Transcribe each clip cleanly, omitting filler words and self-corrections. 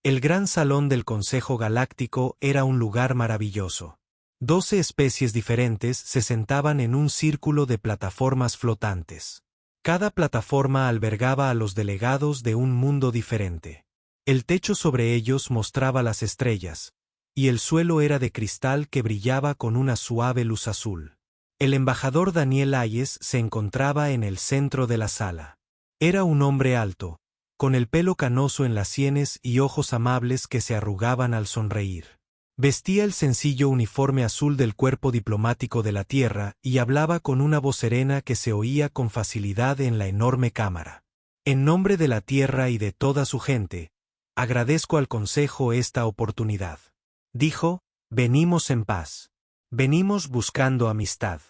El gran salón del Consejo Galáctico era un lugar maravilloso. 12 especies diferentes se sentaban en un círculo de plataformas flotantes. Cada plataforma albergaba a los delegados de un mundo diferente. El techo sobre ellos mostraba las estrellas, y el suelo era de cristal que brillaba con una suave luz azul. El embajador Daniel Hayes se encontraba en el centro de la sala. Era un hombre alto, con el pelo canoso en las sienes y ojos amables que se arrugaban al sonreír. Vestía el sencillo uniforme azul del cuerpo diplomático de la Tierra y hablaba con una voz serena que se oía con facilidad en la enorme cámara. En nombre de la Tierra y de toda su gente, agradezco al Consejo esta oportunidad. Dijo, venimos en paz. Venimos buscando amistad.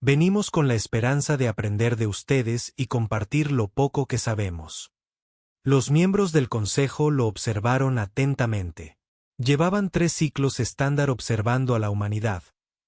Venimos con la esperanza de aprender de ustedes y compartir lo poco que sabemos. Los miembros del Consejo lo observaron atentamente. Llevaban 3 ciclos estándar observando a la humanidad,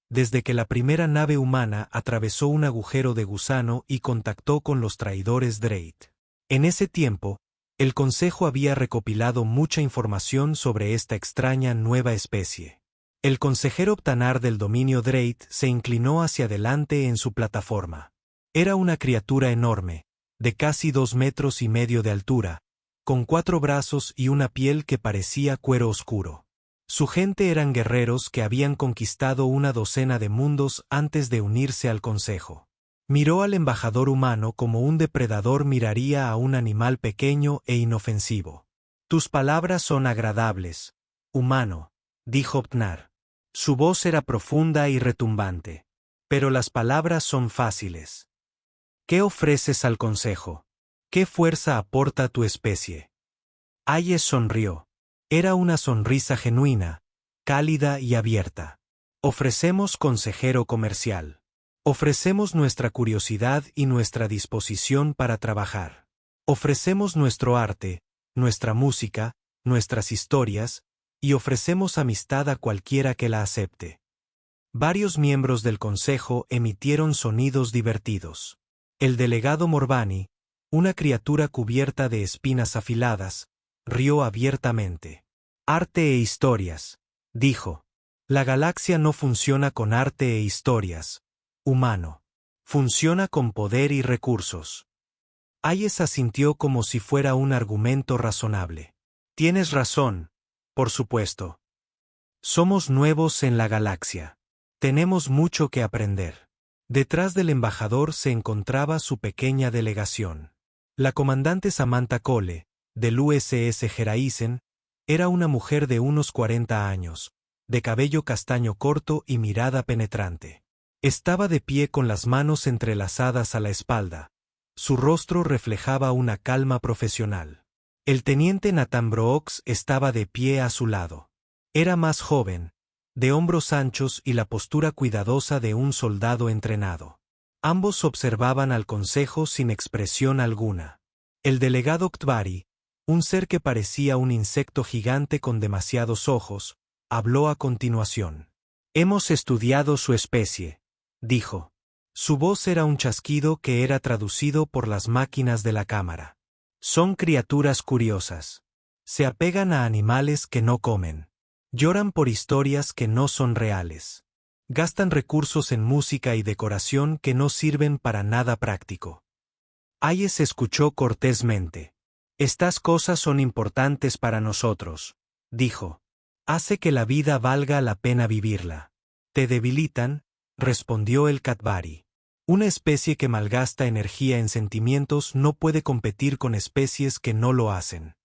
desde que la primera nave humana atravesó un agujero de gusano y contactó con los traidores Dreyt. En ese tiempo, el Consejo había recopilado mucha información sobre esta extraña nueva especie. El consejero Ptanar del dominio Dreyt se inclinó hacia adelante en su plataforma. Era una criatura enorme, de casi 2,5 metros de altura, con 4 brazos y una piel que parecía cuero oscuro. Su gente eran guerreros que habían conquistado una docena de mundos antes de unirse al Consejo. Miró al embajador humano como un depredador miraría a un animal pequeño e inofensivo. Tus palabras son agradables, humano, dijo Ptnar. Su voz era profunda y retumbante. Pero las palabras son fáciles. ¿Qué ofreces al Consejo? ¿Qué fuerza aporta tu especie? Hayes sonrió. Era una sonrisa genuina, cálida y abierta. Ofrecemos consejero comercial. Ofrecemos nuestra curiosidad y nuestra disposición para trabajar. Ofrecemos nuestro arte, nuestra música, nuestras historias, y ofrecemos amistad a cualquiera que la acepte. Varios miembros del Consejo emitieron sonidos divertidos. El delegado Morbani, una criatura cubierta de espinas afiladas, rió abiertamente. Arte e historias, dijo. La galaxia no funciona con arte e historias, humano. Funciona con poder y recursos. Hayes asintió como si fuera un argumento razonable. Tienes razón, por supuesto. Somos nuevos en la galaxia. Tenemos mucho que aprender. Detrás del embajador se encontraba su pequeña delegación. La comandante Samantha Cole, del USS Geraisen, era una mujer de unos 40 años, de cabello castaño corto y mirada penetrante. Estaba de pie con las manos entrelazadas a la espalda. Su rostro reflejaba una calma profesional. El teniente Nathan Brooks estaba de pie a su lado. Era más joven, de hombros anchos y la postura cuidadosa de un soldado entrenado. Ambos observaban al Consejo sin expresión alguna. El delegado Ktvari, un ser que parecía un insecto gigante con demasiados ojos, habló a continuación. Hemos estudiado su especie, dijo. Su voz era un chasquido que era traducido por las máquinas de la cámara. Son criaturas curiosas. Se apegan a animales que no comen. Lloran por historias que no son reales. Gastan recursos en música y decoración que no sirven para nada práctico. Hayes escuchó cortésmente. Estas cosas son importantes para nosotros, dijo. Hace que la vida valga la pena vivirla. Te debilitan, respondió el Ktvari. Una especie que malgasta energía en sentimientos no puede competir con especies que no lo hacen.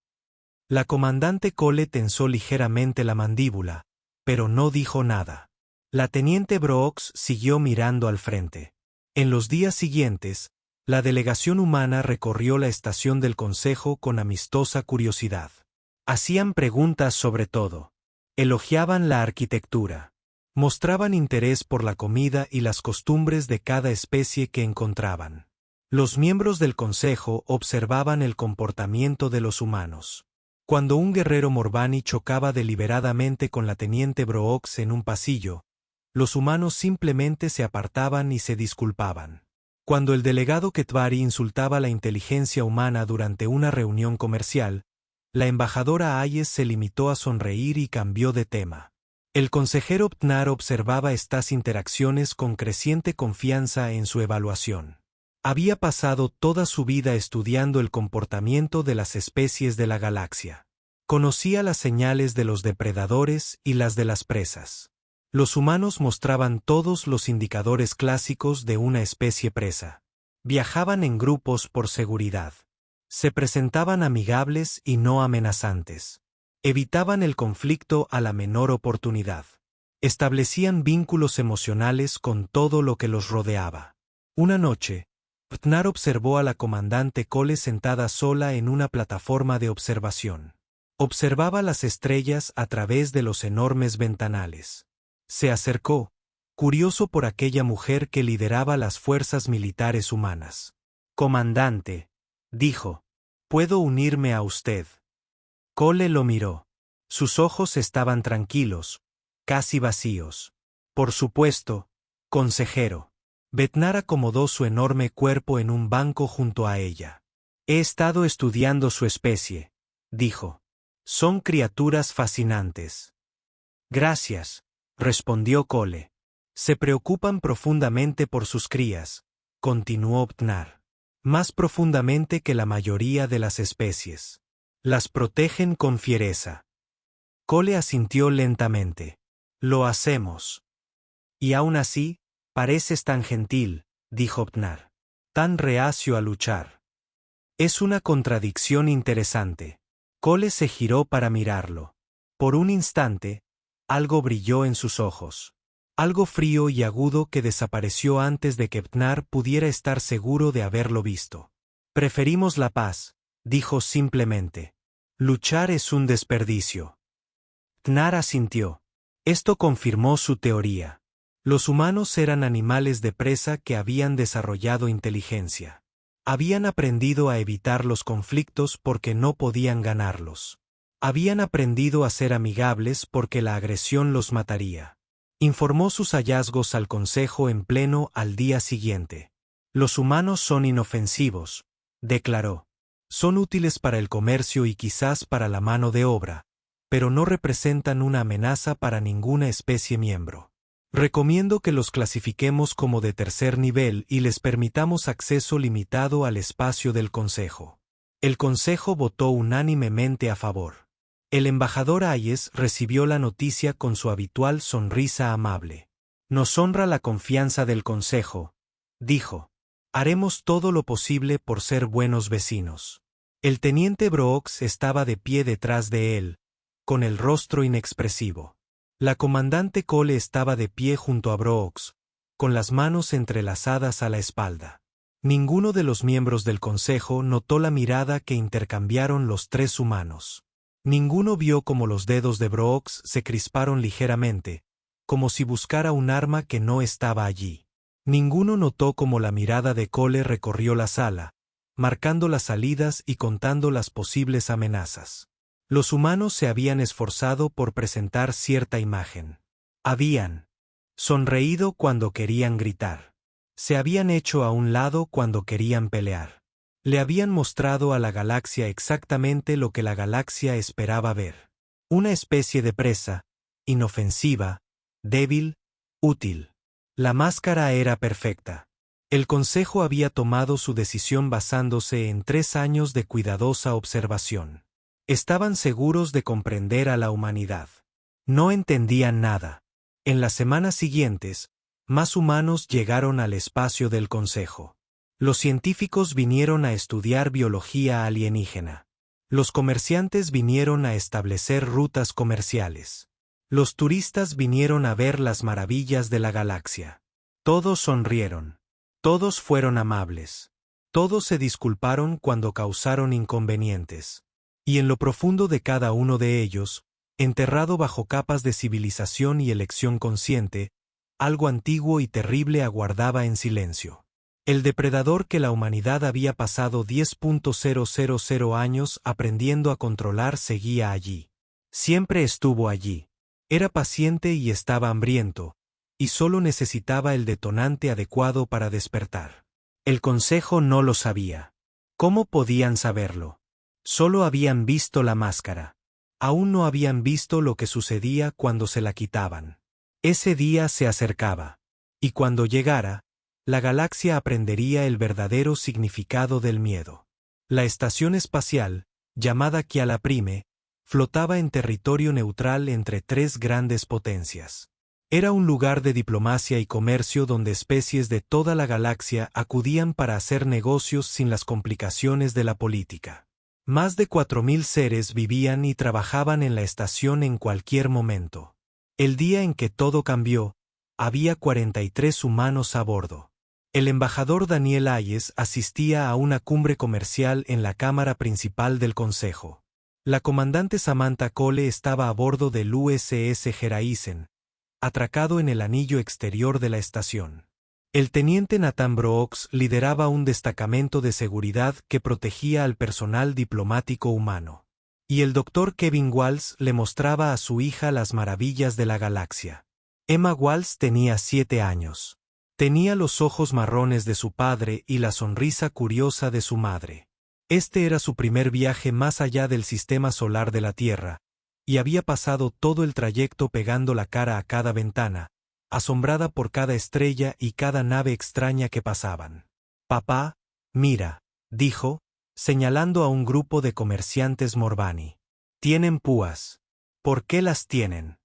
La comandante Cole tensó ligeramente la mandíbula, pero no dijo nada. La teniente Brooks siguió mirando al frente. En los días siguientes, la delegación humana recorrió la estación del Consejo con amistosa curiosidad. Hacían preguntas sobre todo. Elogiaban la arquitectura. Mostraban interés por la comida y las costumbres de cada especie que encontraban. Los miembros del Consejo observaban el comportamiento de los humanos. Cuando un guerrero Morbani chocaba deliberadamente con la teniente Brooks en un pasillo, los humanos simplemente se apartaban y se disculpaban. Cuando el delegado Ktvari insultaba la inteligencia humana durante una reunión comercial, La embajadora Hayes se limitó a sonreír y cambió de tema. El consejero Ptnar observaba estas interacciones con creciente confianza en su evaluación. Había pasado toda su vida estudiando el comportamiento de las especies de la galaxia. Conocía las señales de los depredadores y las de las presas. Los humanos mostraban todos los indicadores clásicos de una especie presa. Viajaban en grupos por seguridad. Se presentaban amigables y no amenazantes. Evitaban el conflicto a la menor oportunidad. Establecían vínculos emocionales con todo lo que los rodeaba. Una noche, Ptnar observó a la comandante Cole sentada sola en una plataforma de observación. Observaba las estrellas a través de los enormes ventanales. Se acercó, curioso por aquella mujer que lideraba las fuerzas militares humanas. «Comandante», dijo, «¿puedo unirme a usted?» Cole lo miró. Sus ojos estaban tranquilos, casi vacíos. «Por supuesto, consejero». Ptnar acomodó su enorme cuerpo en un banco junto a ella. «He estado estudiando su especie», dijo. «Son criaturas fascinantes». «Gracias», respondió Cole. «Se preocupan profundamente por sus crías», continuó Ptnar. «Más profundamente que la mayoría de las especies. Las protegen con fiereza». Cole asintió lentamente. «Lo hacemos». «Y aún así, pareces tan gentil», dijo Ptnar. «Tan reacio a luchar». «Es una contradicción interesante». Cole se giró para mirarlo. Por un instante, algo brilló en sus ojos. Algo frío y agudo que desapareció antes de que Ptnar pudiera estar seguro de haberlo visto. «Preferimos la paz», dijo simplemente. «Luchar es un desperdicio». Ptnar asintió. Esto confirmó su teoría. Los humanos eran animales de presa que habían desarrollado inteligencia. Habían aprendido a evitar los conflictos porque no podían ganarlos. Habían aprendido a ser amigables porque la agresión los mataría. Informó sus hallazgos al Consejo en pleno al día siguiente. «Los humanos son inofensivos», declaró. «Son útiles para el comercio y quizás para la mano de obra, pero no representan una amenaza para ninguna especie miembro. Recomiendo que los clasifiquemos como de tercer nivel y les permitamos acceso limitado al espacio del Consejo». El Consejo votó unánimemente a favor. El embajador Hayes recibió la noticia con su habitual sonrisa amable. «Nos honra la confianza del Consejo», dijo. «Haremos todo lo posible por ser buenos vecinos». El teniente Brooks estaba de pie detrás de él, con el rostro inexpresivo. La comandante Cole estaba de pie junto a Brooks, con las manos entrelazadas a la espalda. Ninguno de los miembros del Consejo notó la mirada que intercambiaron los tres humanos. Ninguno vio cómo los dedos de Brooks se crisparon ligeramente, como si buscara un arma que no estaba allí. Ninguno notó cómo la mirada de Cole recorrió la sala, marcando las salidas y contando las posibles amenazas. Los humanos se habían esforzado por presentar cierta imagen. Habían sonreído cuando querían gritar. Se habían hecho a un lado cuando querían pelear. Le habían mostrado a la galaxia exactamente lo que la galaxia esperaba ver. Una especie de presa, inofensiva, débil, útil. La máscara era perfecta. El Consejo había tomado su decisión basándose en 3 años de cuidadosa observación. Estaban seguros de comprender a la humanidad. No entendían nada. En las semanas siguientes, más humanos llegaron al espacio del Consejo. Los científicos vinieron a estudiar biología alienígena. Los comerciantes vinieron a establecer rutas comerciales. Los turistas vinieron a ver las maravillas de la galaxia. Todos sonrieron. Todos fueron amables. Todos se disculparon cuando causaron inconvenientes. Y en lo profundo de cada uno de ellos, enterrado bajo capas de civilización y elección consciente, algo antiguo y terrible aguardaba en silencio. El depredador que la humanidad había pasado 10.000 años aprendiendo a controlar seguía allí. Siempre estuvo allí. Era paciente y estaba hambriento, y solo necesitaba el detonante adecuado para despertar. El Consejo no lo sabía. ¿Cómo podían saberlo? Solo habían visto la máscara. Aún no habían visto lo que sucedía cuando se la quitaban. Ese día se acercaba. Y cuando llegara, la galaxia aprendería el verdadero significado del miedo. La estación espacial, llamada Kiala Prime, flotaba en territorio neutral entre tres grandes potencias. Era un lugar de diplomacia y comercio donde especies de toda la galaxia acudían para hacer negocios sin las complicaciones de la política. Más de 4000 seres vivían y trabajaban en la estación en cualquier momento. El día en que todo cambió, había 43 humanos a bordo. El embajador Daniel Hayes asistía a una cumbre comercial en la cámara principal del Consejo. La comandante Samantha Cole estaba a bordo del USS Geraisen, atracado en el anillo exterior de la estación. El teniente Nathan Brooks lideraba un destacamento de seguridad que protegía al personal diplomático humano. Y el Dr. Kevin Walsh le mostraba a su hija las maravillas de la galaxia. Emma Walsh tenía 7 años. Tenía los ojos marrones de su padre y la sonrisa curiosa de su madre. Este era su primer viaje más allá del sistema solar de la Tierra, y había pasado todo el trayecto pegando la cara a cada ventana, asombrada por cada estrella y cada nave extraña que pasaban. «Papá, mira», dijo, señalando a un grupo de comerciantes Morbani. «Tienen púas. ¿Por qué las tienen?»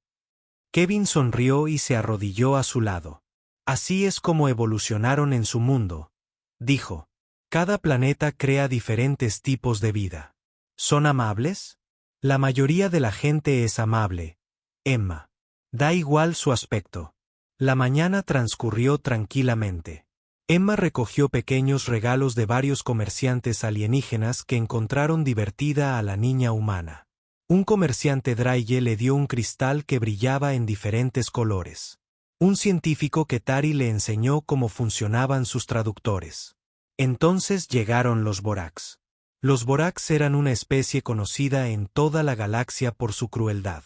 Kevin sonrió y se arrodilló a su lado. «Así es como evolucionaron en su mundo», dijo. «Cada planeta crea diferentes tipos de vida. ¿Son amables?» «La mayoría de la gente es amable, Emma. Da igual su aspecto». La mañana transcurrió tranquilamente. Emma recogió pequeños regalos de varios comerciantes alienígenas que encontraron divertida a la niña humana. Un comerciante Draige le dio un cristal que brillaba en diferentes colores. Un científico Ketari le enseñó cómo funcionaban sus traductores. Entonces llegaron los Borax. Los Borax eran una especie conocida en toda la galaxia por su crueldad.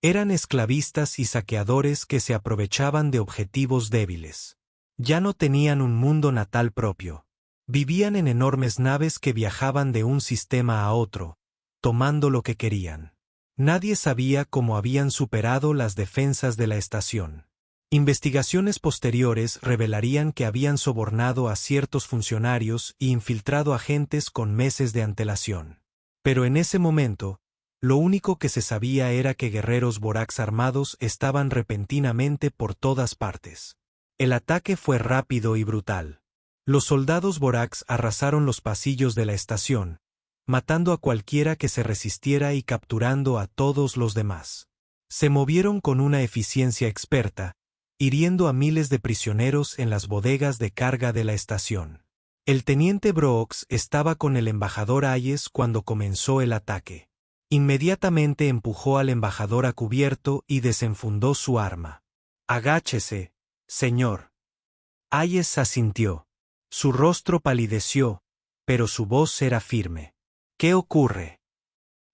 Eran esclavistas y saqueadores que se aprovechaban de objetivos débiles. Ya no tenían un mundo natal propio. Vivían en enormes naves que viajaban de un sistema a otro, tomando lo que querían. Nadie sabía cómo habían superado las defensas de la estación. Investigaciones posteriores revelarían que habían sobornado a ciertos funcionarios y infiltrado agentes con meses de antelación. Pero en ese momento, lo único que se sabía era que guerreros Borax armados estaban repentinamente por todas partes. El ataque fue rápido y brutal. Los soldados Borax arrasaron los pasillos de la estación, matando a cualquiera que se resistiera y capturando a todos los demás. Se movieron con una eficiencia experta, hiriendo a miles de prisioneros en las bodegas de carga de la estación. El teniente Brooks estaba con el embajador Hayes cuando comenzó el ataque. Inmediatamente empujó al embajador a cubierto y desenfundó su arma. «Agáchese, señor». Hayes asintió. Su rostro palideció, pero su voz era firme. «¿Qué ocurre?»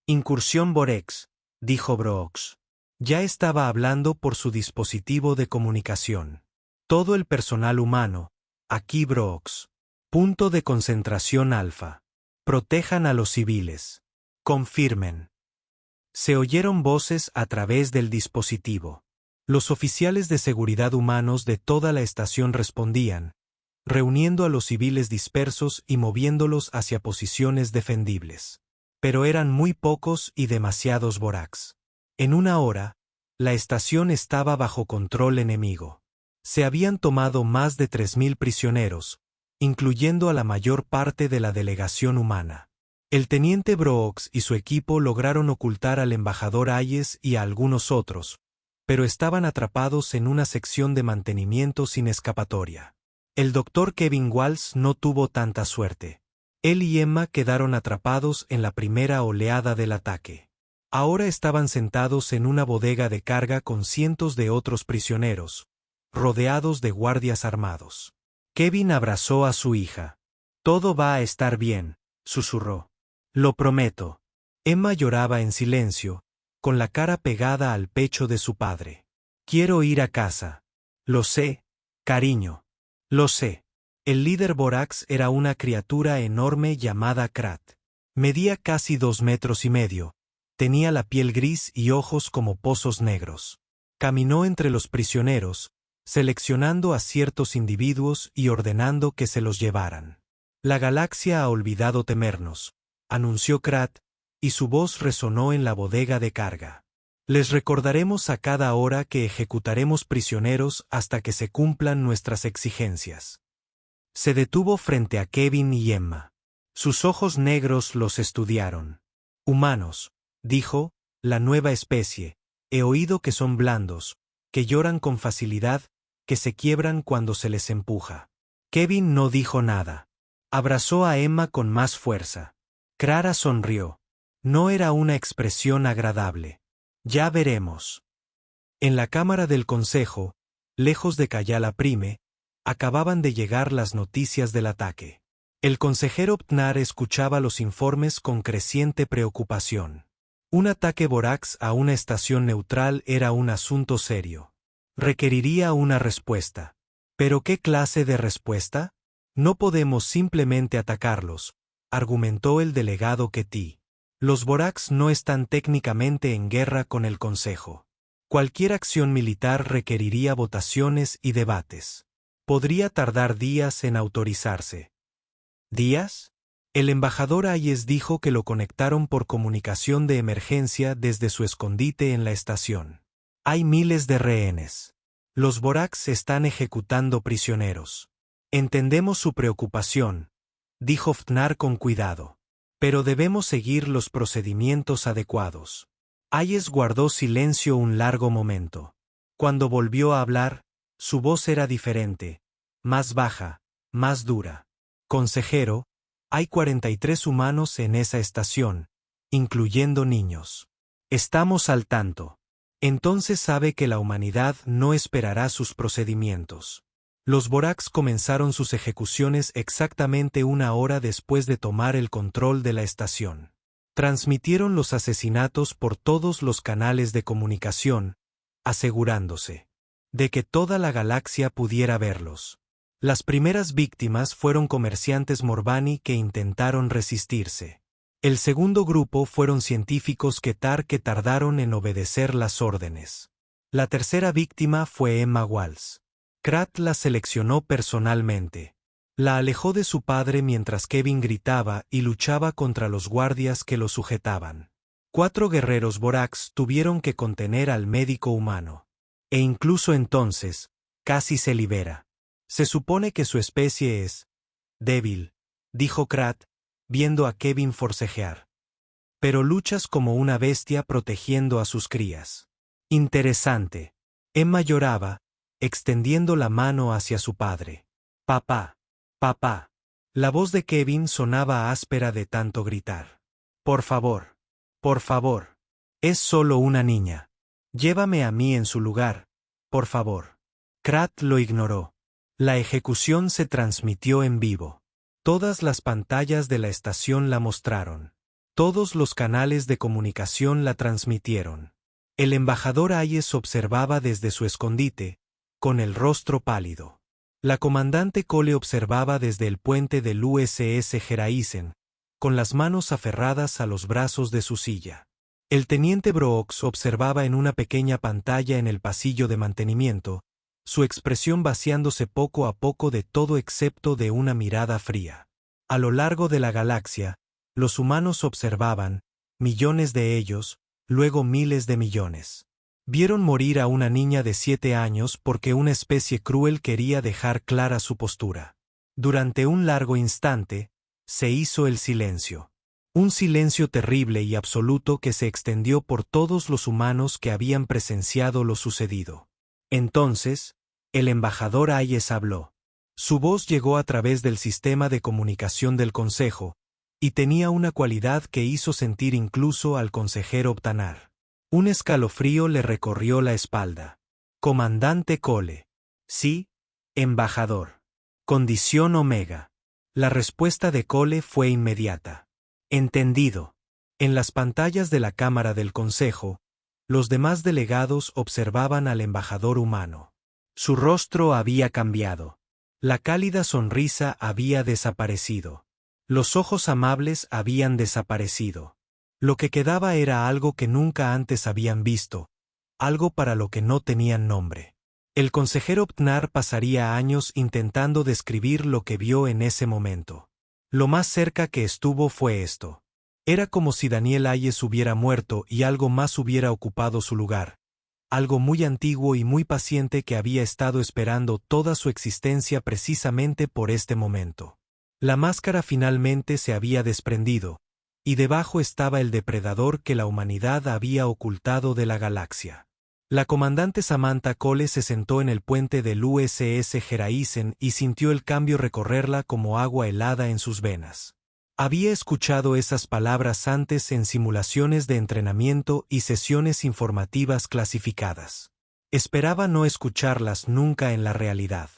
«Incursión Borex», dijo Brooks. Ya estaba hablando por su dispositivo de comunicación. «Todo el personal humano, aquí Brooks. Punto de concentración Alfa. Protejan a los civiles. Confirmen». Se oyeron voces a través del dispositivo. Los oficiales de seguridad humanos de toda la estación respondían, reuniendo a los civiles dispersos y moviéndolos hacia posiciones defendibles. Pero eran muy pocos y demasiados Borax. En una hora, la estación estaba bajo control enemigo. Se habían tomado más de 3000 prisioneros, incluyendo a la mayor parte de la delegación humana. El teniente Brooks y su equipo lograron ocultar al embajador Hayes y a algunos otros, pero estaban atrapados en una sección de mantenimiento sin escapatoria. El Dr. Kevin Walsh no tuvo tanta suerte. Él y Emma quedaron atrapados en la primera oleada del ataque. Ahora estaban sentados en una bodega de carga con cientos de otros prisioneros, rodeados de guardias armados. Kevin abrazó a su hija. «Todo va a estar bien», susurró. «Lo prometo». Emma lloraba en silencio, con la cara pegada al pecho de su padre. «Quiero ir a casa». «Lo sé, cariño. Lo sé». El líder Borax era una criatura enorme llamada Krat. Medía casi 2,5 metros. Tenía la piel gris y ojos como pozos negros. Caminó entre los prisioneros, seleccionando a ciertos individuos y ordenando que se los llevaran. La galaxia ha olvidado temernos, anunció Krat, y su voz resonó en la bodega de carga. Les recordaremos a cada hora que ejecutaremos prisioneros hasta que se cumplan nuestras exigencias. Se detuvo frente a Kevin y Emma. Sus ojos negros los estudiaron. Humanos, dijo, la nueva especie. He oído que son blandos, que lloran con facilidad, que se quiebran cuando se les empuja. Kevin no dijo nada. Abrazó a Emma con más fuerza. Clara sonrió. No era una expresión agradable. Ya veremos. En la cámara del consejo, lejos de Cayala Prime, acababan de llegar las noticias del ataque. El consejero Ptnar escuchaba los informes con creciente preocupación. Un ataque Borax a una estación neutral era un asunto serio. Requeriría una respuesta. ¿Pero qué clase de respuesta? No podemos simplemente atacarlos, argumentó el delegado Ketty. Los Borax no están técnicamente en guerra con el Consejo. Cualquier acción militar requeriría votaciones y debates. Podría tardar días en autorizarse. ¿Días? El embajador Hayes dijo que lo conectaron por comunicación de emergencia desde su escondite en la estación. Hay miles de rehenes. Los Borax están ejecutando prisioneros. Entendemos su preocupación, dijo Ptnar con cuidado. Pero debemos seguir los procedimientos adecuados. Hayes guardó silencio un largo momento. Cuando volvió a hablar, su voz era diferente, más baja, más dura. Consejero, hay 43 humanos en esa estación, incluyendo niños. Estamos al tanto. Entonces sabe que la humanidad no esperará sus procedimientos. Los Borax comenzaron sus ejecuciones exactamente 1 hora después de tomar el control de la estación. Transmitieron los asesinatos por todos los canales de comunicación, asegurándose de que toda la galaxia pudiera verlos. Las primeras víctimas fueron comerciantes Morbani que intentaron resistirse. El segundo grupo fueron científicos Ketar que tardaron en obedecer las órdenes. La tercera víctima fue Emma Walsh. Krat la seleccionó personalmente. La alejó de su padre mientras Kevin gritaba y luchaba contra los guardias que lo sujetaban. 4 guerreros Borax tuvieron que contener al médico humano. E incluso entonces, casi se libera. Se supone que su especie es débil, dijo Krat, viendo a Kevin forcejear. Pero luchas como una bestia protegiendo a sus crías. Interesante. Emma lloraba, extendiendo la mano hacia su padre. Papá, papá. La voz de Kevin sonaba áspera de tanto gritar. Por favor, por favor. Es solo una niña. Llévame a mí en su lugar, por favor. Krat lo ignoró. La ejecución se transmitió en vivo. Todas las pantallas de la estación la mostraron. Todos los canales de comunicación la transmitieron. El embajador Hayes observaba desde su escondite, con el rostro pálido. La comandante Cole observaba desde el puente del USS Geraisen, con las manos aferradas a los brazos de su silla. El teniente Brooks observaba en una pequeña pantalla en el pasillo de mantenimiento, su expresión vaciándose poco a poco de todo excepto de una mirada fría. A lo largo de la galaxia, los humanos observaban, millones de ellos, luego miles de millones. Vieron morir a una niña de 7 años porque una especie cruel quería dejar clara su postura. Durante un largo instante, se hizo el silencio. Un silencio terrible y absoluto que se extendió por todos los humanos que habían presenciado lo sucedido. Entonces, el embajador Hayes habló. Su voz llegó a través del sistema de comunicación del Consejo, y tenía una cualidad que hizo sentir incluso al consejero Ptnar. Un escalofrío le recorrió la espalda. Comandante Cole. Sí, embajador. Condición Omega. La respuesta de Cole fue inmediata. Entendido. En las pantallas de la Cámara del Consejo, los demás delegados observaban al embajador humano. Su rostro había cambiado. La cálida sonrisa había desaparecido. Los ojos amables habían desaparecido. Lo que quedaba era algo que nunca antes habían visto, algo para lo que no tenían nombre. El consejero Ptnar pasaría años intentando describir lo que vio en ese momento. Lo más cerca que estuvo fue esto. Era como si Daniel Hayes hubiera muerto y algo más hubiera ocupado su lugar. Algo muy antiguo y muy paciente que había estado esperando toda su existencia precisamente por este momento. La máscara finalmente se había desprendido, y debajo estaba el depredador que la humanidad había ocultado de la galaxia. La comandante Samantha Cole se sentó en el puente del USS Geraisen y sintió el cambio recorrerla como agua helada en sus venas. Había escuchado esas palabras antes en simulaciones de entrenamiento y sesiones informativas clasificadas. Esperaba no escucharlas nunca en la realidad.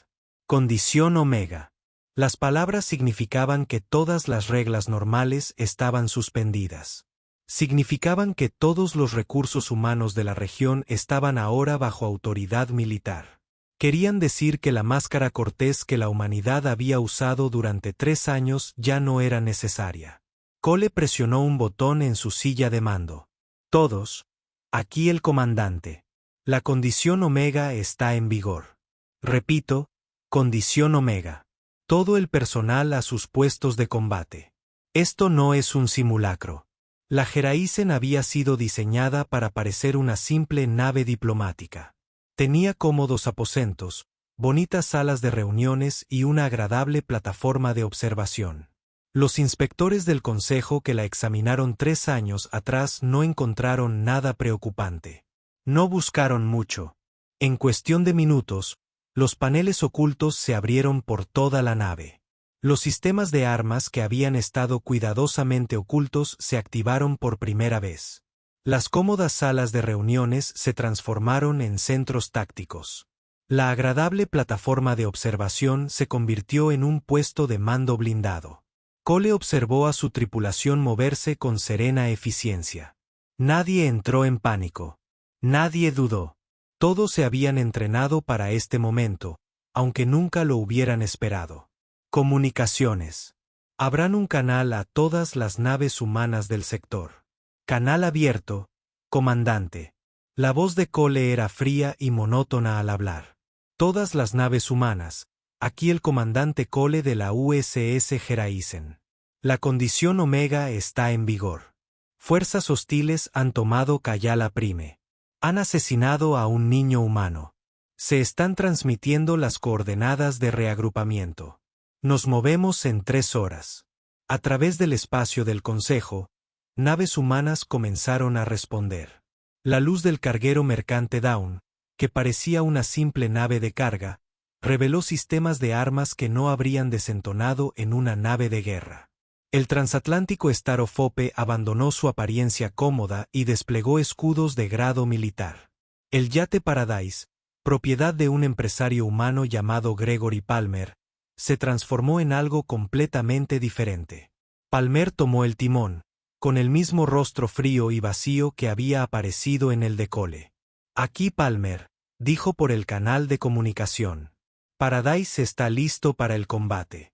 Condición Omega. Las palabras significaban que todas las reglas normales estaban suspendidas. Significaban que todos los recursos humanos de la región estaban ahora bajo autoridad militar. Querían decir que la máscara cortés que la humanidad había usado durante 3 años ya no era necesaria. Cole presionó un botón en su silla de mando. Todos. Aquí el comandante. La condición Omega está en vigor. Repito, condición Omega. Todo el personal a sus puestos de combate. Esto no es un simulacro. La Geraisen había sido diseñada para parecer una simple nave diplomática. Tenía cómodos aposentos, bonitas salas de reuniones y una agradable plataforma de observación. Los inspectores del Consejo que la examinaron 3 años atrás no encontraron nada preocupante. No buscaron mucho. En cuestión de minutos, los paneles ocultos se abrieron por toda la nave. Los sistemas de armas que habían estado cuidadosamente ocultos se activaron por primera vez. Las cómodas salas de reuniones se transformaron en centros tácticos. La agradable plataforma de observación se convirtió en un puesto de mando blindado. Cole observó a su tripulación moverse con serena eficiencia. Nadie entró en pánico. Nadie dudó. Todos se habían entrenado para este momento, aunque nunca lo hubieran esperado. Comunicaciones. Abran un canal a todas las naves humanas del sector. Canal abierto, comandante. La voz de Cole era fría y monótona al hablar. Todas las naves humanas, aquí el comandante Cole de la USS Geraisen. La condición Omega está en vigor. Fuerzas hostiles han tomado Cayala Prime. Han asesinado a un niño humano. Se están transmitiendo las coordenadas de reagrupamiento. Nos movemos en 3 horas. A través del espacio del Consejo, naves humanas comenzaron a responder. La luz del carguero mercante Dawn, que parecía una simple nave de carga, reveló sistemas de armas que no habrían desentonado en una nave de guerra. El transatlántico Star of Hope abandonó su apariencia cómoda y desplegó escudos de grado militar. El yate Paradise, propiedad de un empresario humano llamado Gregory Palmer, se transformó en algo completamente diferente. Palmer tomó el timón, con el mismo rostro frío y vacío que había aparecido en el de Cole. Aquí Palmer, dijo por el canal de comunicación. Paradise está listo para el combate.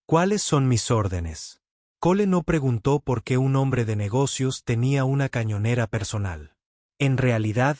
¿Cuáles son mis órdenes? Cole no preguntó por qué un hombre de negocios tenía una cañonera personal. En realidad,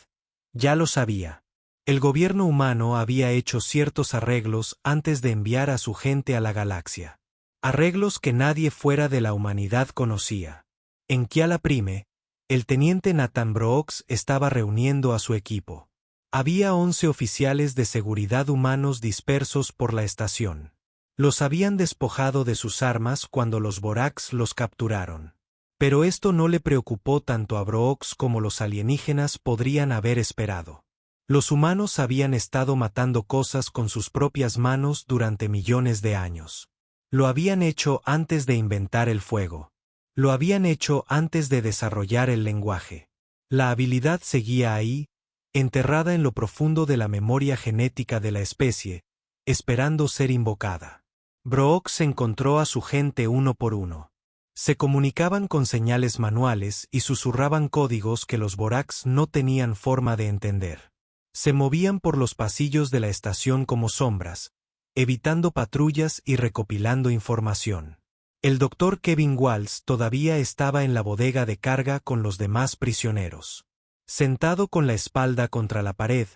ya lo sabía. El gobierno humano había hecho ciertos arreglos antes de enviar a su gente a la galaxia. Arreglos que nadie fuera de la humanidad conocía. En Cayala Prime, el teniente Nathan Brooks estaba reuniendo a su equipo. Había 11 oficiales de seguridad humanos dispersos por la estación. Los habían despojado de sus armas cuando los Borax los capturaron. Pero esto no le preocupó tanto a Brooks como los alienígenas podrían haber esperado. Los humanos habían estado matando cosas con sus propias manos durante millones de años. Lo habían hecho antes de inventar el fuego. Lo habían hecho antes de desarrollar el lenguaje. La habilidad seguía ahí, enterrada en lo profundo de la memoria genética de la especie, esperando ser invocada. Brooks encontró a su gente uno por uno. Se comunicaban con señales manuales y susurraban códigos que los Borax no tenían forma de entender. Se movían por los pasillos de la estación como sombras, evitando patrullas y recopilando información. El doctor Kevin Walsh todavía estaba en la bodega de carga con los demás prisioneros. Sentado con la espalda contra la pared,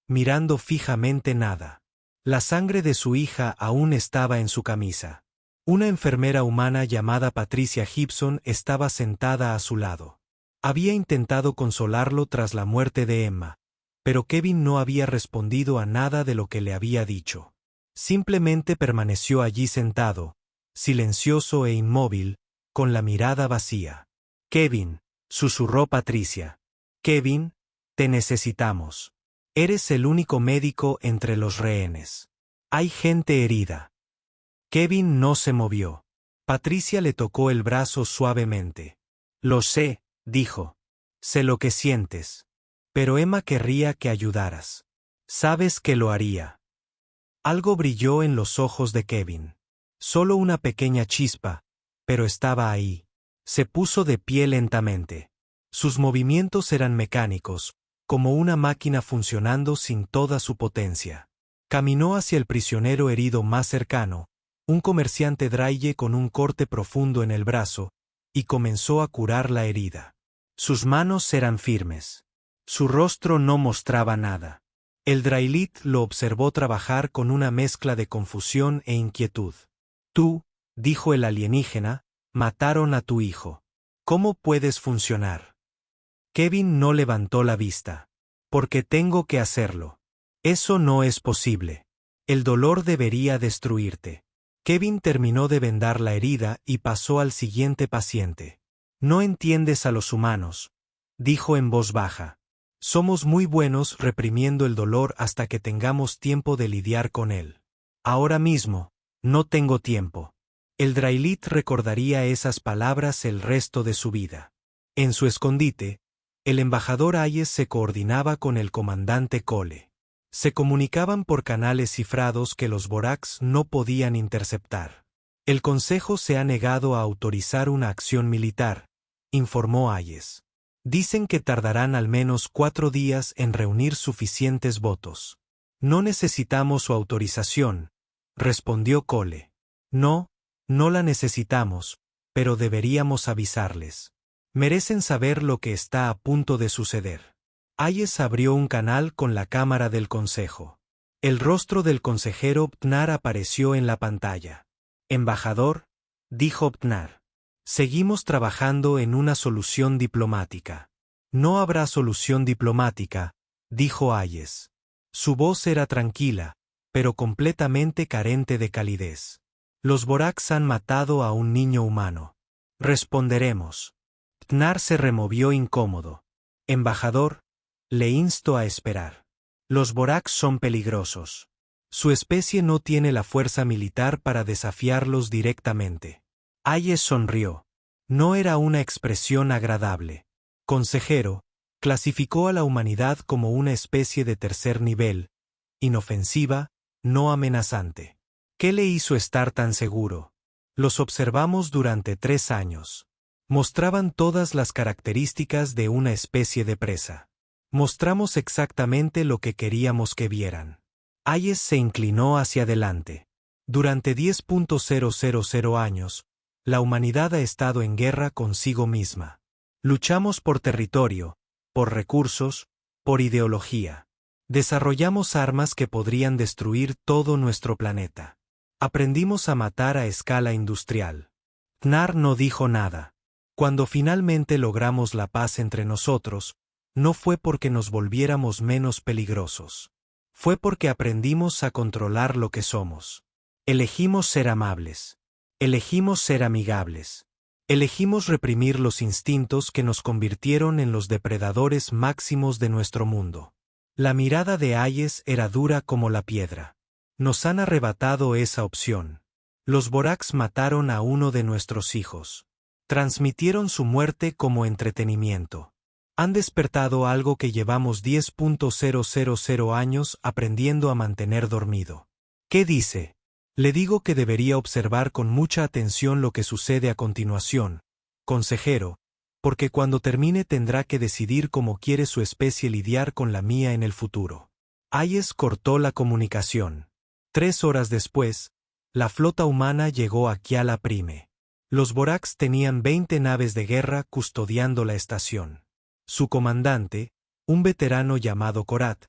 mirando fijamente nada. La sangre de su hija aún estaba en su camisa. Una enfermera humana llamada Patricia Gibson estaba sentada a su lado. Había intentado consolarlo tras la muerte de Emma, pero Kevin no había respondido a nada de lo que le había dicho. Simplemente permaneció allí sentado, silencioso e inmóvil, con la mirada vacía. «Kevin», susurró Patricia. «Kevin, te necesitamos. Eres el único médico entre los rehenes. Hay gente herida». Kevin no se movió. Patricia le tocó el brazo suavemente. «Lo sé», dijo. «Sé lo que sientes. Pero Emma querría que ayudaras. Sabes que lo haría». Algo brilló en los ojos de Kevin. Solo una pequeña chispa, pero estaba ahí. Se puso de pie lentamente. Sus movimientos eran mecánicos, como una máquina funcionando sin toda su potencia. Caminó hacia el prisionero herido más cercano, un comerciante draille con un corte profundo en el brazo, y comenzó a curar la herida. Sus manos eran firmes. Su rostro no mostraba nada. El drailit lo observó trabajar con una mezcla de confusión e inquietud. «Tú», dijo el alienígena, «mataron a tu hijo. ¿Cómo puedes funcionar?» Kevin no levantó la vista. «Porque tengo que hacerlo. Eso no es posible. El dolor debería destruirte». Kevin terminó de vendar la herida y pasó al siguiente paciente. «No entiendes a los humanos», dijo en voz baja. «Somos muy buenos reprimiendo el dolor hasta que tengamos tiempo de lidiar con él. Ahora mismo, no tengo tiempo». El drailit recordaría esas palabras el resto de su vida. En su escondite, el embajador Hayes se coordinaba con el comandante Cole. Se comunicaban por canales cifrados que los Boraks no podían interceptar. «El Consejo se ha negado a autorizar una acción militar», informó Hayes. «Dicen que tardarán al menos 4 días en reunir suficientes votos». «No necesitamos su autorización», respondió Cole. «No, no la necesitamos, pero deberíamos avisarles. Merecen saber lo que está a punto de suceder». Hayes abrió un canal con la cámara del Consejo. El rostro del consejero Ptnar apareció en la pantalla. «Embajador», dijo Ptnar, «seguimos trabajando en una solución diplomática». «No habrá solución diplomática», dijo Hayes. Su voz era tranquila, pero completamente carente de calidez. «Los Boraks han matado a un niño humano. Responderemos». Ptnar se removió incómodo. «Embajador, le insto a esperar. Los Boraks son peligrosos. Su especie no tiene la fuerza militar para desafiarlos directamente». Hayes sonrió. No era una expresión agradable. «Consejero, clasificó a la humanidad como una especie de tercer nivel, inofensiva, no amenazante. ¿Qué le hizo estar tan seguro? Los observamos durante 3 años. Mostraban todas las características de una especie de presa. Mostramos exactamente lo que queríamos que vieran». Hayes se inclinó hacia adelante. «Durante 10.000 años, la humanidad ha estado en guerra consigo misma. Luchamos por territorio, por recursos, por ideología. Desarrollamos armas que podrían destruir todo nuestro planeta. Aprendimos a matar a escala industrial». Ptnar no dijo nada. «Cuando finalmente logramos la paz entre nosotros, no fue porque nos volviéramos menos peligrosos. Fue porque aprendimos a controlar lo que somos. Elegimos ser amables. Elegimos ser amigables. Elegimos reprimir los instintos que nos convirtieron en los depredadores máximos de nuestro mundo». La mirada de Hayes era dura como la piedra. «Nos han arrebatado esa opción. Los Boraks mataron a uno de nuestros hijos. Transmitieron su muerte como entretenimiento. Han despertado algo que llevamos 10.000 años aprendiendo a mantener dormido. ¿Qué dice? Le digo que debería observar con mucha atención lo que sucede a continuación, consejero, porque cuando termine tendrá que decidir cómo quiere su especie lidiar con la mía en el futuro». Hayes cortó la comunicación. 3 horas después, la flota humana llegó a Kiala Prime. Los Borax tenían 20 naves de guerra custodiando la estación. Su comandante, un veterano llamado Korat,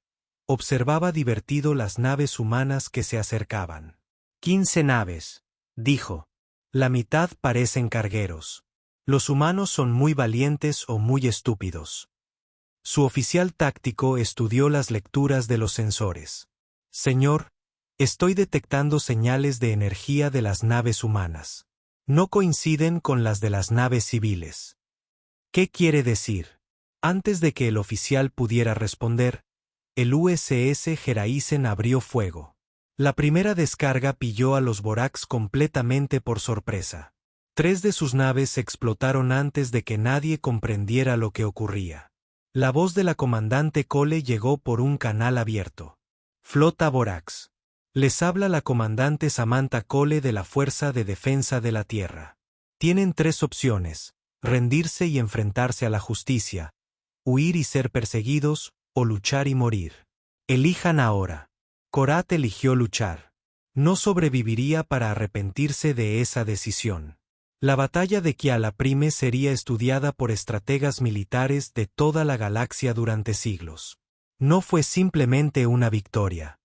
observaba divertido las naves humanas que se acercaban. 15 naves, dijo. La mitad parecen cargueros. Los humanos son muy valientes o muy estúpidos. Su oficial táctico estudió las lecturas de los sensores. Señor, estoy detectando señales de energía de las naves humanas. No coinciden con las de las naves civiles. ¿Qué quiere decir? Antes de que el oficial pudiera responder, el USS Geraisen abrió fuego. La primera descarga pilló a los Borax completamente por sorpresa. 3 de sus naves explotaron antes de que nadie comprendiera lo que ocurría. La voz de la comandante Cole llegó por un canal abierto. Flota Borax. Les habla la comandante Samantha Cole de la Fuerza de Defensa de la Tierra. Tienen 3 opciones: rendirse y enfrentarse a la justicia, huir y ser perseguidos, o luchar y morir. Elijan ahora. Korat eligió luchar. No sobreviviría para arrepentirse de esa decisión. La batalla de Kiala Prime sería estudiada por estrategas militares de toda la galaxia durante siglos. No fue simplemente una victoria.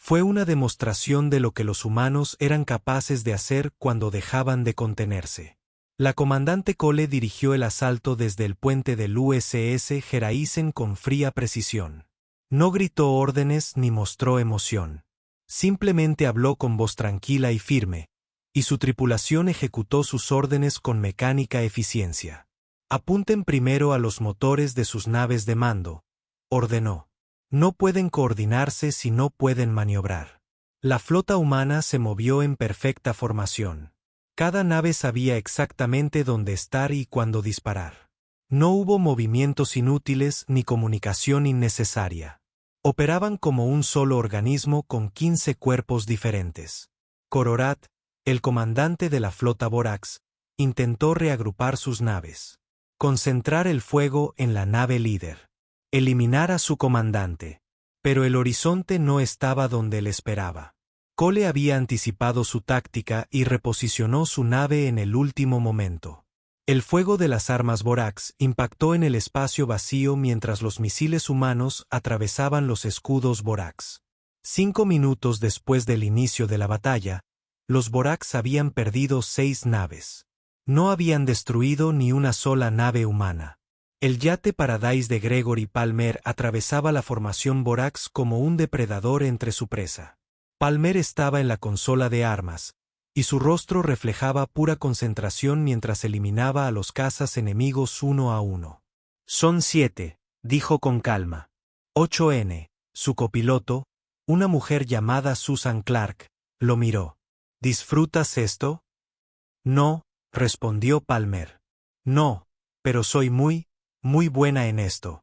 Fue una demostración de lo que los humanos eran capaces de hacer cuando dejaban de contenerse. La comandante Cole dirigió el asalto desde el puente del USS Geraisen con fría precisión. No gritó órdenes ni mostró emoción. Simplemente habló con voz tranquila y firme, y su tripulación ejecutó sus órdenes con mecánica eficiencia. Apunten primero a los motores de sus naves de mando, ordenó. No pueden coordinarse si no pueden maniobrar. La flota humana se movió en perfecta formación. Cada nave sabía exactamente dónde estar y cuándo disparar. No hubo movimientos inútiles ni comunicación innecesaria. Operaban como un solo organismo con 15 cuerpos diferentes. Korat, el comandante de la flota Borax, intentó reagrupar sus naves. Concentrar el fuego en la nave líder. Eliminar a su comandante. Pero el horizonte no estaba donde él esperaba. Cole había anticipado su táctica y reposicionó su nave en el último momento. El fuego de las armas Borax impactó en el espacio vacío mientras los misiles humanos atravesaban los escudos Borax. 5 minutos después del inicio de la batalla, los Borax habían perdido 6 naves. No habían destruido ni una sola nave humana. El yate Paradise de Gregory Palmer atravesaba la formación Borax como un depredador entre su presa. Palmer estaba en la consola de armas, y su rostro reflejaba pura concentración mientras eliminaba a los cazas enemigos uno a uno. Son 7, dijo con calma. 8N, su copiloto, una mujer llamada Susan Clark, lo miró. ¿Disfrutas esto? No, respondió Palmer. No, pero soy muy buena en esto.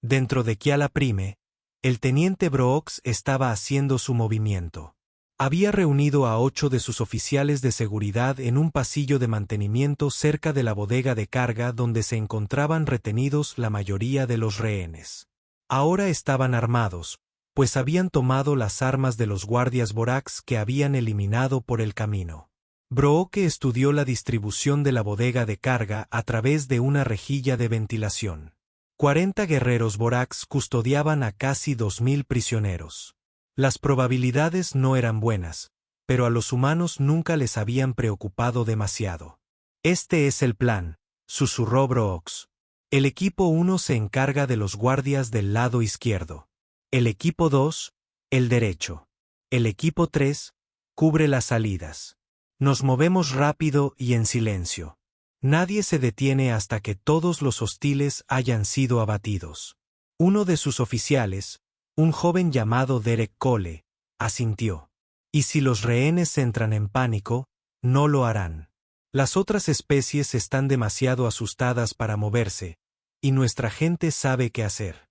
Dentro de Kiala Prime, el teniente Brooks estaba haciendo su movimiento. Había reunido a 8 de sus oficiales de seguridad en un pasillo de mantenimiento cerca de la bodega de carga donde se encontraban retenidos la mayoría de los rehenes. Ahora estaban armados, pues habían tomado las armas de los guardias Borax que habían eliminado por el camino. Brooke estudió la distribución de la bodega de carga a través de una rejilla de ventilación. 40 guerreros Borax custodiaban a casi 2000 prisioneros. Las probabilidades no eran buenas, pero a los humanos nunca les habían preocupado demasiado. Este es el plan, susurró Brooks. El equipo 1 se encarga de los guardias del lado izquierdo. El equipo 2, el derecho. El equipo 3, cubre las salidas. Nos movemos rápido y en silencio. Nadie se detiene hasta que todos los hostiles hayan sido abatidos. Uno de sus oficiales, un joven llamado Derek Cole, asintió. Y si los rehenes entran en pánico, no lo harán. Las otras especies están demasiado asustadas para moverse, y nuestra gente sabe qué hacer.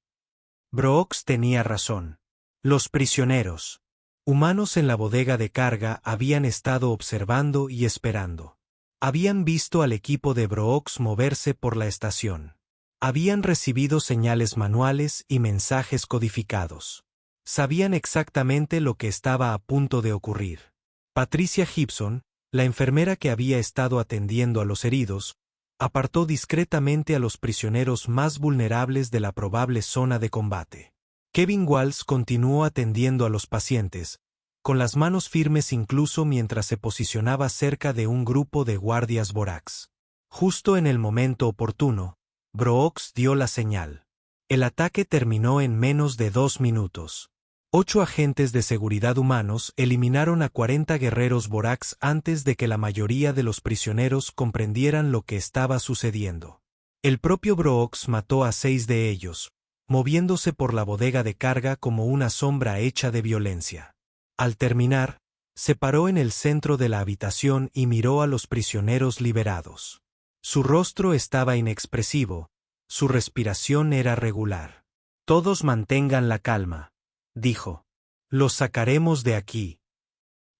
Brooks tenía razón. Los prisioneros, humanos en la bodega de carga, habían estado observando y esperando. Habían visto al equipo de Brooks moverse por la estación. Habían recibido señales manuales y mensajes codificados. Sabían exactamente lo que estaba a punto de ocurrir. Patricia Gibson, La enfermera que había estado atendiendo a los heridos, apartó discretamente a los prisioneros más vulnerables de la probable zona de combate. Kevin Walsh continuó atendiendo a los pacientes, con las manos firmes incluso mientras se posicionaba cerca de un grupo de guardias Borax. Justo en el momento oportuno, Brooks dio la señal. El ataque terminó en menos de 2 minutos. 8 agentes de seguridad humanos eliminaron a 40 guerreros Borax antes de que la mayoría de los prisioneros comprendieran lo que estaba sucediendo. El propio Brooks mató a 6 de ellos, moviéndose por la bodega de carga como una sombra hecha de violencia. Al terminar, se paró en el centro de la habitación y miró a los prisioneros liberados. Su rostro estaba inexpresivo, su respiración era regular. Todos mantengan la calma, dijo. Los sacaremos de aquí.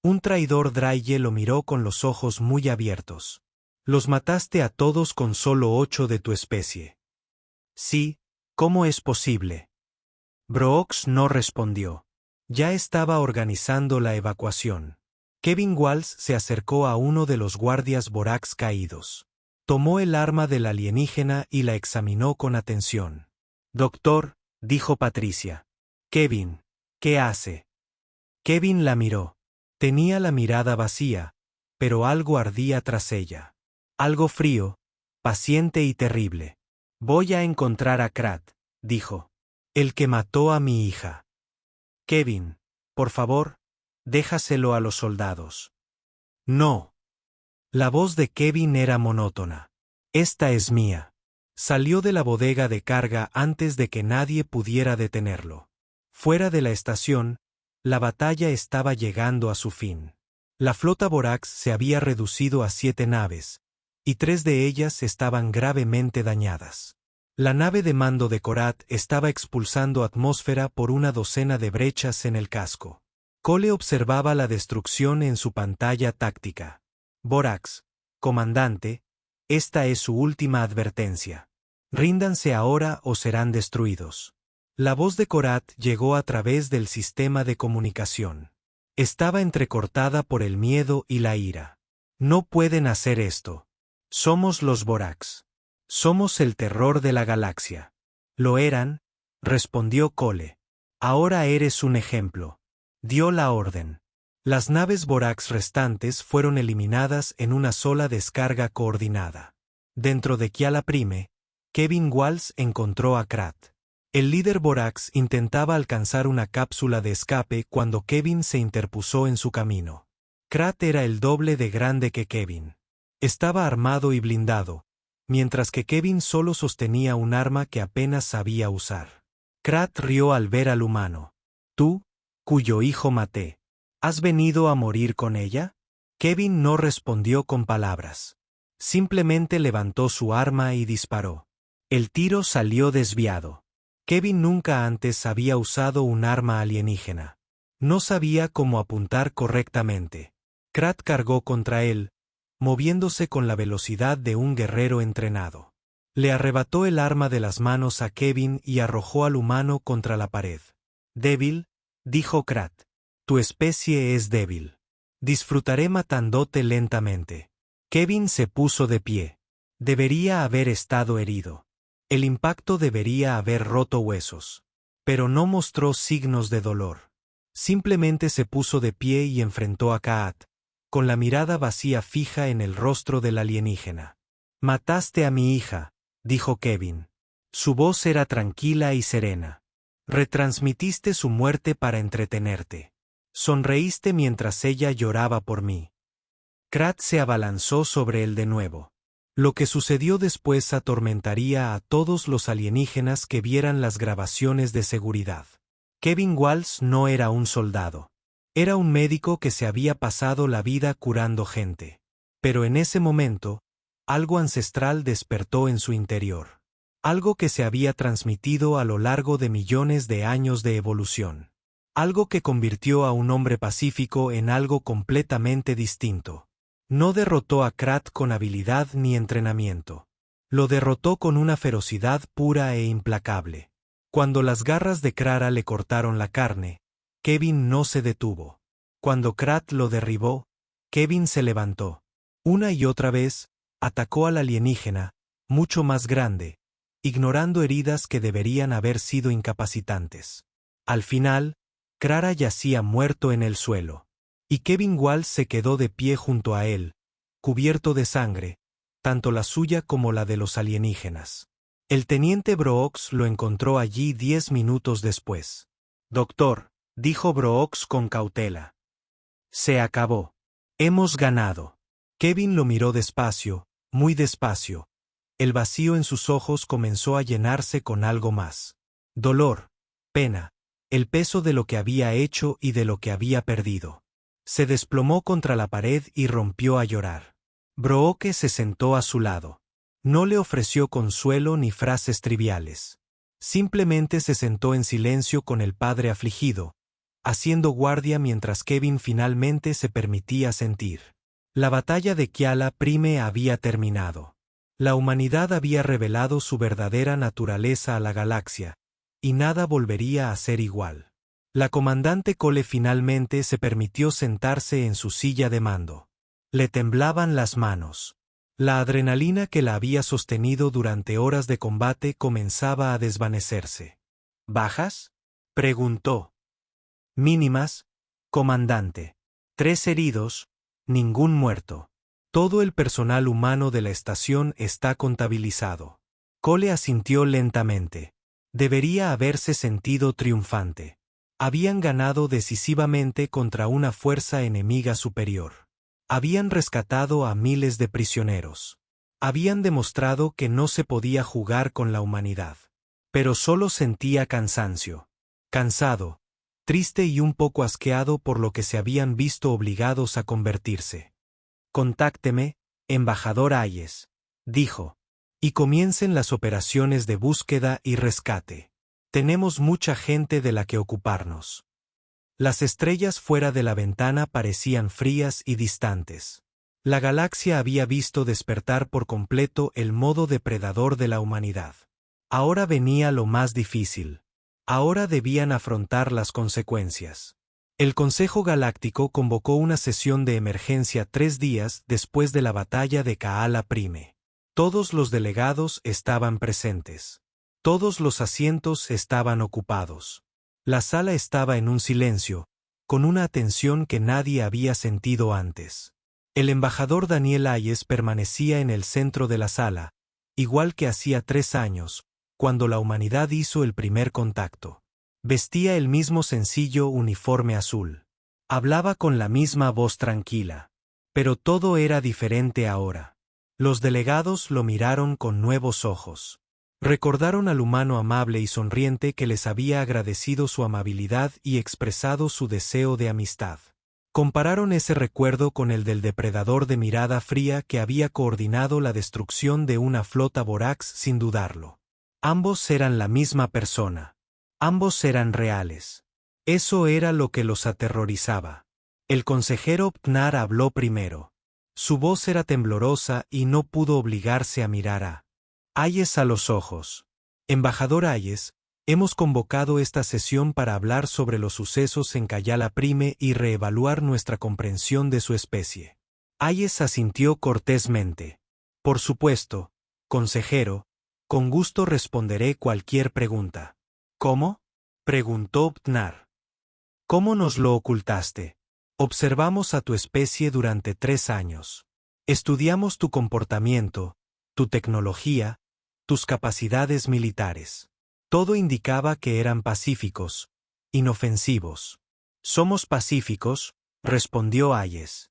Un traidor Dreye lo miró con los ojos muy abiertos. Los mataste a todos con solo 8 de tu especie. Sí, ¿cómo es posible? Brooks no respondió. Ya estaba organizando la evacuación. Kevin Walsh se acercó a uno de los guardias Borax caídos. Tomó el arma del alienígena y la examinó con atención. Doctor, dijo Patricia. Kevin, ¿qué hace? Kevin la miró. Tenía la mirada vacía, pero algo ardía tras ella. Algo frío, paciente y terrible. Voy a encontrar a Krat, dijo. El que mató a mi hija. Kevin, por favor, déjaselo a los soldados. No. La voz de Kevin era monótona. Esta es mía. Salió de la bodega de carga antes de que nadie pudiera detenerlo. Fuera de la estación, la batalla estaba llegando a su fin. La flota Borax se había reducido a 7 naves, y 3 de ellas estaban gravemente dañadas. La nave de mando de Korat estaba expulsando atmósfera por una docena de brechas en el casco. Cole observaba la destrucción en su pantalla táctica. Borax, comandante, esta es su última advertencia. Ríndanse ahora o serán destruidos. La voz de Korat llegó a través del sistema de comunicación. Estaba entrecortada por el miedo y la ira. No pueden hacer esto. Somos los Borax. Somos el terror de la galaxia. Lo eran, respondió Cole. Ahora eres un ejemplo. Dio la orden. Las naves Borax restantes fueron eliminadas en una sola descarga coordinada. Dentro de Kiala Prime, Kevin Walsh encontró a Krat. El líder Borax intentaba alcanzar una cápsula de escape cuando Kevin se interpuso en su camino. Krat era el doble de grande que Kevin. Estaba armado y blindado, mientras que Kevin solo sostenía un arma que apenas sabía usar. Krat rió al ver al humano. Tú, cuyo hijo maté. ¿Has venido a morir con ella? Kevin no respondió con palabras. Simplemente levantó su arma y disparó. El tiro salió desviado. Kevin nunca antes había usado un arma alienígena. No sabía cómo apuntar correctamente. Krat cargó contra él, moviéndose con la velocidad de un guerrero entrenado. Le arrebató el arma de las manos a Kevin y arrojó al humano contra la pared. Débil, dijo Krat. Tu especie es débil. Disfrutaré matándote lentamente. Kevin se puso de pie. Debería haber estado herido. El impacto debería haber roto huesos. Pero no mostró signos de dolor. Simplemente se puso de pie y enfrentó a Kaat, con la mirada vacía fija en el rostro del alienígena. Mataste a mi hija, dijo Kevin. Su voz era tranquila y serena. Retransmitiste su muerte para entretenerte. Sonreíste mientras ella lloraba por mí. Krat se abalanzó sobre él de nuevo. Lo que sucedió después atormentaría a todos los alienígenas que vieran las grabaciones de seguridad. Kevin Walsh no era un soldado. Era un médico que se había pasado la vida curando gente. Pero en ese momento, algo ancestral despertó en su interior. Algo que se había transmitido a lo largo de millones de años de evolución. Algo que convirtió a un hombre pacífico en algo completamente distinto. No derrotó a Krat con habilidad ni entrenamiento. Lo derrotó con una ferocidad pura e implacable. Cuando las garras de Krara le cortaron la carne, Kevin no se detuvo. Cuando Krat lo derribó, Kevin se levantó. Una y otra vez, atacó al alienígena, mucho más grande, ignorando heridas que deberían haber sido incapacitantes. Al final, Krara yacía muerto en el suelo. Y Kevin Walsh se quedó de pie junto a él, cubierto de sangre, tanto la suya como la de los alienígenas. El teniente Brooks lo encontró allí 10 minutos después. «Doctor», dijo Brooks con cautela. «Se acabó. Hemos ganado». Kevin lo miró despacio, muy despacio. El vacío en sus ojos comenzó a llenarse con algo más. Dolor, pena, el peso de lo que había hecho y de lo que había perdido. Se desplomó contra la pared y rompió a llorar. Brooke se sentó a su lado. No le ofreció consuelo ni frases triviales. Simplemente se sentó en silencio con el padre afligido, haciendo guardia mientras Kevin finalmente se permitía sentir. La batalla de Kiala Prime había terminado. La humanidad había revelado su verdadera naturaleza a la galaxia, y nada volvería a ser igual. La comandante Cole finalmente se permitió sentarse en su silla de mando. Le temblaban las manos. La adrenalina que la había sostenido durante horas de combate comenzaba a desvanecerse. ¿Bajas?, preguntó. Mínimas, comandante. 3 heridos, ningún muerto. Todo el personal humano de la estación está contabilizado. Cole asintió lentamente. Debería haberse sentido triunfante. Habían ganado decisivamente contra una fuerza enemiga superior. Habían rescatado a miles de prisioneros. Habían demostrado que no se podía jugar con la humanidad. Pero solo sentía cansancio. Cansado, triste y un poco asqueado por lo que se habían visto obligados a convertirse. «Contácteme, embajador Hayes», dijo, «y comiencen las operaciones de búsqueda y rescate. Tenemos mucha gente de la que ocuparnos». Las estrellas fuera de la ventana parecían frías y distantes. La galaxia había visto despertar por completo el modo depredador de la humanidad. Ahora venía lo más difícil. Ahora debían afrontar las consecuencias. El Consejo Galáctico convocó una sesión de emergencia 3 días después de la batalla de Kaala Prime. Todos los delegados estaban presentes. Todos los asientos estaban ocupados. La sala estaba en un silencio, con una atención que nadie había sentido antes. El embajador Daniel Hayes permanecía en el centro de la sala, igual que hacía 3 años, cuando la humanidad hizo el primer contacto. Vestía el mismo sencillo uniforme azul. Hablaba con la misma voz tranquila. Pero todo era diferente ahora. Los delegados lo miraron con nuevos ojos. Recordaron al humano amable y sonriente que les había agradecido su amabilidad y expresado su deseo de amistad. Compararon ese recuerdo con el del depredador de mirada fría que había coordinado la destrucción de una flota Borax sin dudarlo. Ambos eran la misma persona. Ambos eran reales. Eso era lo que los aterrorizaba. El consejero Ptnar habló primero. Su voz era temblorosa y no pudo obligarse a mirar a Hayes a los ojos. «Embajador Hayes, hemos convocado esta sesión para hablar sobre los sucesos en Kaala Prime y reevaluar nuestra comprensión de su especie». Hayes asintió cortésmente. «Por supuesto, consejero, con gusto responderé cualquier pregunta». «¿Cómo?», preguntó Ptnar. «¿Cómo nos lo ocultaste? Observamos a tu especie durante 3 años. Estudiamos tu comportamiento, tu tecnología, tus capacidades militares. Todo indicaba que eran pacíficos, inofensivos». «Somos pacíficos», respondió Hayes.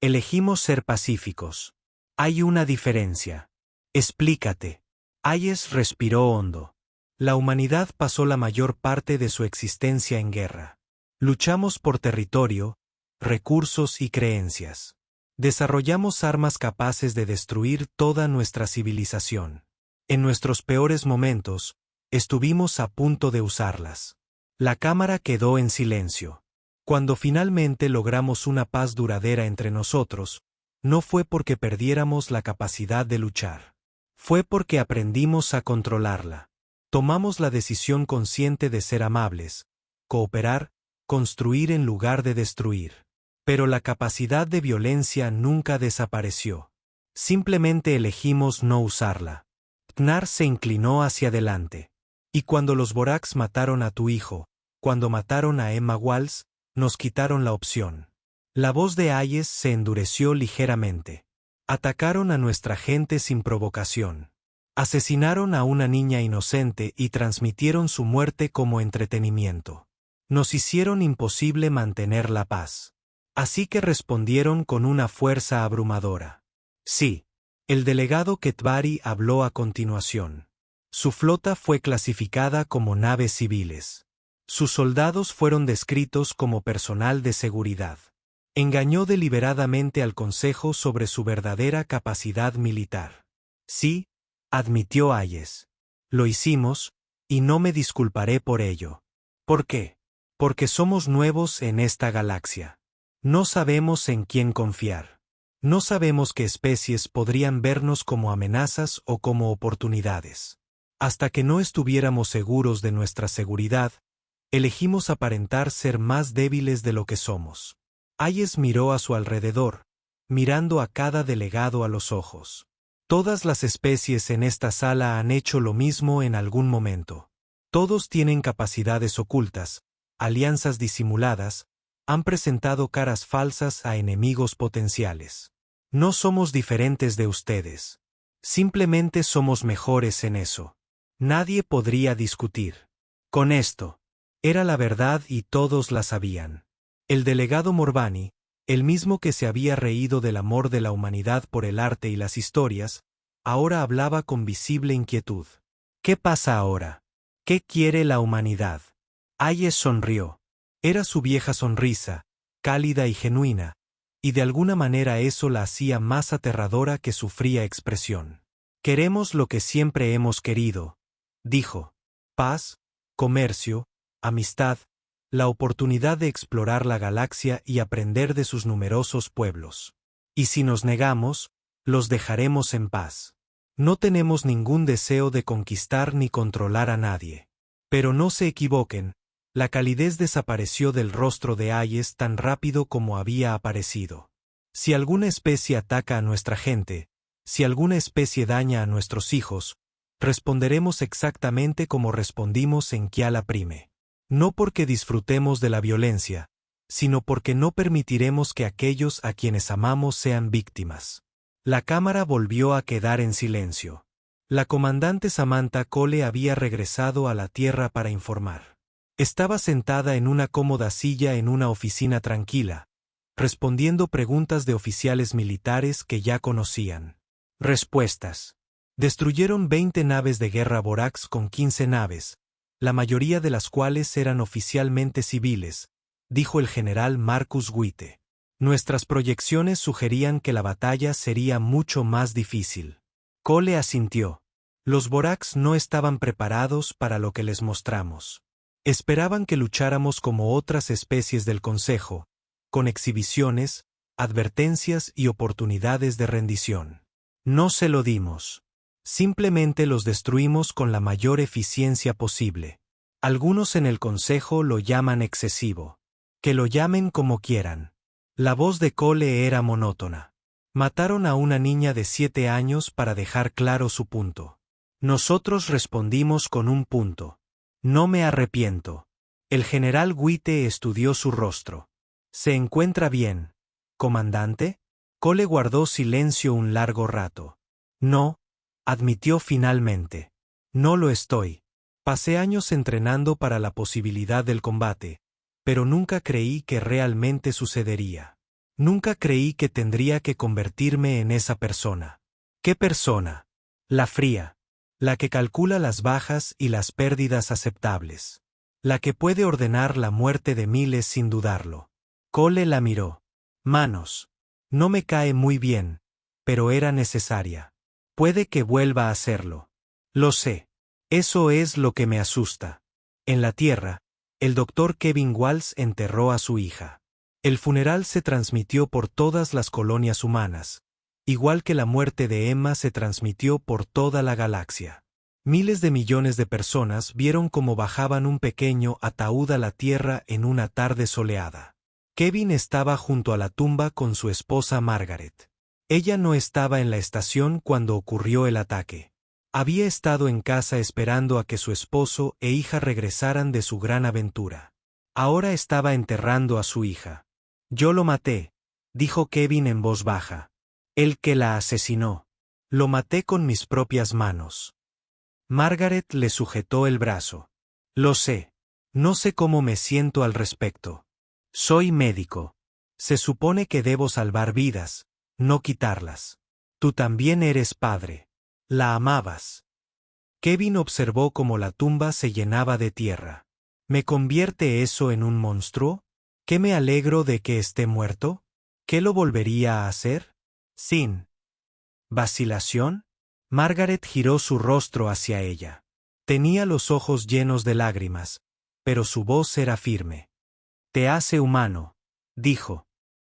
«Elegimos ser pacíficos. Hay una diferencia. Explícate». Hayes respiró hondo. «La humanidad pasó la mayor parte de su existencia en guerra. Luchamos por territorio, recursos y creencias. Desarrollamos armas capaces de destruir toda nuestra civilización. En nuestros peores momentos, estuvimos a punto de usarlas». La cámara quedó en silencio. Cuando finalmente logramos una paz duradera entre nosotros, no fue porque perdiéramos la capacidad de luchar. Fue porque aprendimos a controlarla. Tomamos la decisión consciente de ser amables, cooperar, construir en lugar de destruir. Pero la capacidad de violencia nunca desapareció. Simplemente elegimos no usarla. Tnar se inclinó hacia adelante. Y cuando los Boraks mataron a tu hijo, cuando mataron a Emma Walsh, nos quitaron la opción. La voz de Hayes se endureció ligeramente. Atacaron a nuestra gente sin provocación. Asesinaron a una niña inocente y transmitieron su muerte como entretenimiento. Nos hicieron imposible mantener la paz. Así que respondieron con una fuerza abrumadora. Sí. El delegado Ketbari habló a continuación. Su flota fue clasificada como naves civiles. Sus soldados fueron descritos como personal de seguridad. Engañó deliberadamente al Consejo sobre su verdadera capacidad militar. Sí, admitió Hayes. Lo hicimos, y no me disculparé por ello. ¿Por qué? Porque somos nuevos en esta galaxia. No sabemos en quién confiar. No sabemos qué especies podrían vernos como amenazas o como oportunidades. Hasta que no estuviéramos seguros de nuestra seguridad, elegimos aparentar ser más débiles de lo que somos. Hayes miró a su alrededor, mirando a cada delegado a los ojos. Todas las especies en esta sala han hecho lo mismo en algún momento. Todos tienen capacidades ocultas, alianzas disimuladas, han presentado caras falsas a enemigos potenciales. No somos diferentes de ustedes. Simplemente somos mejores en eso. Nadie podría discutir. Con esto. Era la verdad y todos la sabían. El delegado Morbani, el mismo que se había reído del amor de la humanidad por el arte y las historias, ahora hablaba con visible inquietud. ¿Qué pasa ahora? ¿Qué quiere la humanidad? Hayes sonrió. Era su vieja sonrisa, cálida y genuina, y de alguna manera eso la hacía más aterradora que su fría expresión. Queremos lo que siempre hemos querido, dijo. Paz, comercio, amistad, la oportunidad de explorar la galaxia y aprender de sus numerosos pueblos. Y si nos negamos, los dejaremos en paz. No tenemos ningún deseo de conquistar ni controlar a nadie. Pero no se equivoquen, la calidez desapareció del rostro de Hayes tan rápido como había aparecido. Si alguna especie ataca a nuestra gente, si alguna especie daña a nuestros hijos, responderemos exactamente como respondimos en Kiala Prime. No porque disfrutemos de la violencia, sino porque no permitiremos que aquellos a quienes amamos sean víctimas. La cámara volvió a quedar en silencio. La comandante Samantha Cole había regresado a la Tierra para informar. Estaba sentada en una cómoda silla en una oficina tranquila, respondiendo preguntas de oficiales militares que ya conocían. Respuestas. Destruyeron 20 naves de guerra Boraks con 15 naves, la mayoría de las cuales eran oficialmente civiles, dijo el general Marcus Witte. Nuestras proyecciones sugerían que la batalla sería mucho más difícil. Cole asintió. Los Boraks no estaban preparados para lo que les mostramos. Esperaban que lucháramos como otras especies del Consejo, con exhibiciones, advertencias y oportunidades de rendición. No se lo dimos. Simplemente los destruimos con la mayor eficiencia posible. Algunos en el Consejo lo llaman excesivo. Que lo llamen como quieran. La voz de Cole era monótona. Mataron a una niña de 7 años para dejar claro su punto. Nosotros respondimos con un punto. No me arrepiento. El general Witte estudió su rostro. ¿Se encuentra bien, comandante? Cole guardó silencio un largo rato. No, admitió finalmente. No lo estoy. Pasé años entrenando para la posibilidad del combate, pero nunca creí que realmente sucedería. Nunca creí que tendría que convertirme en esa persona. ¿Qué persona? La fría. La que calcula las bajas y las pérdidas aceptables. La que puede ordenar la muerte de miles sin dudarlo. Cole la miró. Manos. No me cae muy bien, pero era necesaria. Puede que vuelva a hacerlo. Lo sé. Eso es lo que me asusta. En la Tierra, el doctor Kevin Walsh enterró a su hija. El funeral se transmitió por todas las colonias humanas, igual que la muerte de Emma se transmitió por toda la galaxia. Miles de millones de personas vieron cómo bajaban un pequeño ataúd a la Tierra en una tarde soleada. Kevin estaba junto a la tumba con su esposa Margaret. Ella no estaba en la estación cuando ocurrió el ataque. Había estado en casa esperando a que su esposo e hija regresaran de su gran aventura. Ahora estaba enterrando a su hija. Yo lo maté, dijo Kevin en voz baja. El que la asesinó. Lo maté con mis propias manos. Margaret le sujetó el brazo. Lo sé. No sé cómo me siento al respecto. Soy médico. Se supone que debo salvar vidas, no quitarlas. Tú también eres padre. La amabas. Kevin observó cómo la tumba se llenaba de tierra. ¿Me convierte eso en un monstruo? ¿Qué me alegro de que esté muerto? ¿Qué lo volvería a hacer? Sin vacilación. Margaret giró su rostro hacia ella. Tenía los ojos llenos de lágrimas, pero su voz era firme. Te hace humano, dijo.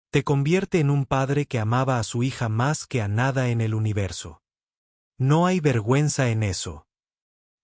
Te convierte en un padre que amaba a su hija más que a nada en el universo. No hay vergüenza en eso.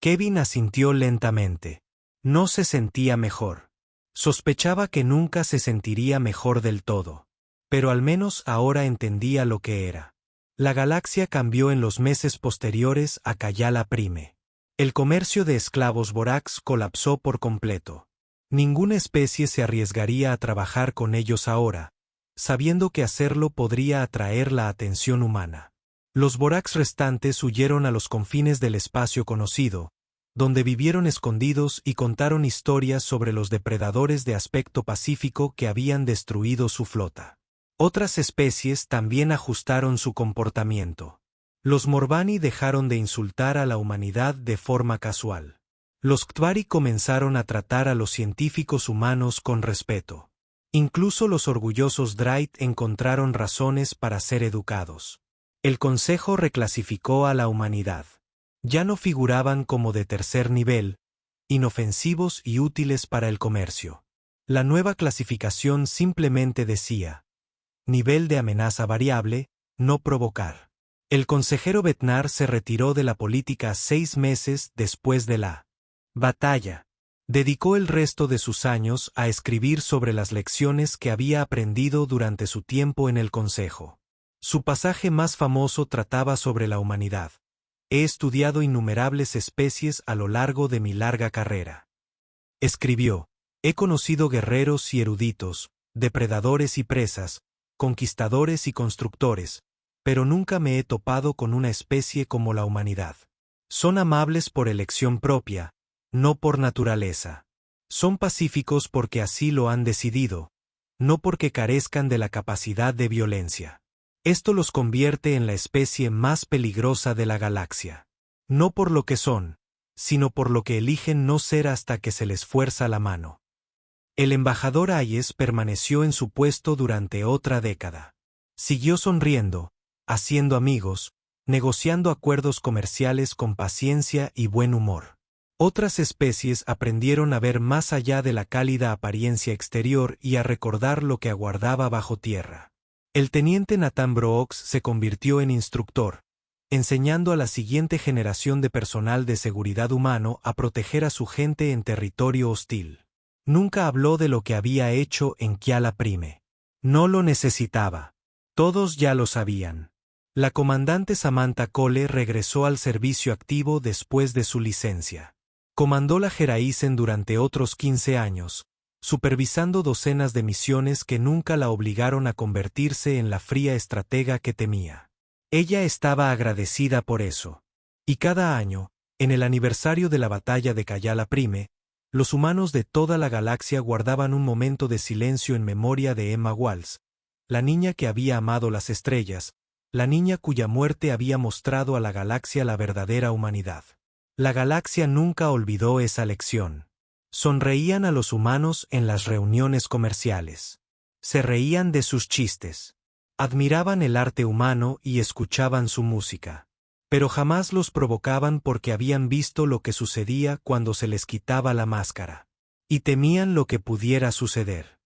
Kevin asintió lentamente. No se sentía mejor. Sospechaba que nunca se sentiría mejor del todo. Pero al menos ahora entendía lo que era. La galaxia cambió en los meses posteriores a Cayala Prime. El comercio de esclavos Borax colapsó por completo. Ninguna especie se arriesgaría a trabajar con ellos ahora, sabiendo que hacerlo podría atraer la atención humana. Los Borax restantes huyeron a los confines del espacio conocido, donde vivieron escondidos y contaron historias sobre los depredadores de aspecto pacífico que habían destruido su flota. Otras especies también ajustaron su comportamiento. Los Morbani dejaron de insultar a la humanidad de forma casual. Los Ktvari comenzaron a tratar a los científicos humanos con respeto. Incluso los orgullosos Drait encontraron razones para ser educados. El Consejo reclasificó a la humanidad. Ya no figuraban como de tercer nivel, inofensivos y útiles para el comercio. La nueva clasificación simplemente decía: nivel de amenaza variable, no provocar. El consejero Betnar se retiró de la política 6 meses después de la batalla. Dedicó el resto de sus años a escribir sobre las lecciones que había aprendido durante su tiempo en el Consejo. Su pasaje más famoso trataba sobre la humanidad. He estudiado innumerables especies a lo largo de mi larga carrera. Escribió: he conocido guerreros y eruditos, depredadores y presas, conquistadores y constructores, pero nunca me he topado con una especie como la humanidad. Son amables por elección propia, no por naturaleza. Son pacíficos porque así lo han decidido, no porque carezcan de la capacidad de violencia. Esto los convierte en la especie más peligrosa de la galaxia. No por lo que son, sino por lo que eligen no ser hasta que se les fuerza la mano. El embajador Hayes permaneció en su puesto durante otra década. Siguió sonriendo, haciendo amigos, negociando acuerdos comerciales con paciencia y buen humor. Otras especies aprendieron a ver más allá de la cálida apariencia exterior y a recordar lo que aguardaba bajo tierra. El teniente Nathan Brooks se convirtió en instructor, enseñando a la siguiente generación de personal de seguridad humano a proteger a su gente en territorio hostil. Nunca habló de lo que había hecho en Cayala Prime. No lo necesitaba. Todos ya lo sabían. La comandante Samantha Cole regresó al servicio activo después de su licencia. Comandó la Geraisen durante otros 15 años, supervisando docenas de misiones que nunca la obligaron a convertirse en la fría estratega que temía. Ella estaba agradecida por eso. Y cada año, en el aniversario de la batalla de Cayala Prime, los humanos de toda la galaxia guardaban un momento de silencio en memoria de Emma Walsh, la niña que había amado las estrellas, la niña cuya muerte había mostrado a la galaxia la verdadera humanidad. La galaxia nunca olvidó esa lección. Sonreían a los humanos en las reuniones comerciales. Se reían de sus chistes. Admiraban el arte humano y escuchaban su música. Pero jamás los provocaban porque habían visto lo que sucedía cuando se les quitaba la máscara. Y temían lo que pudiera suceder.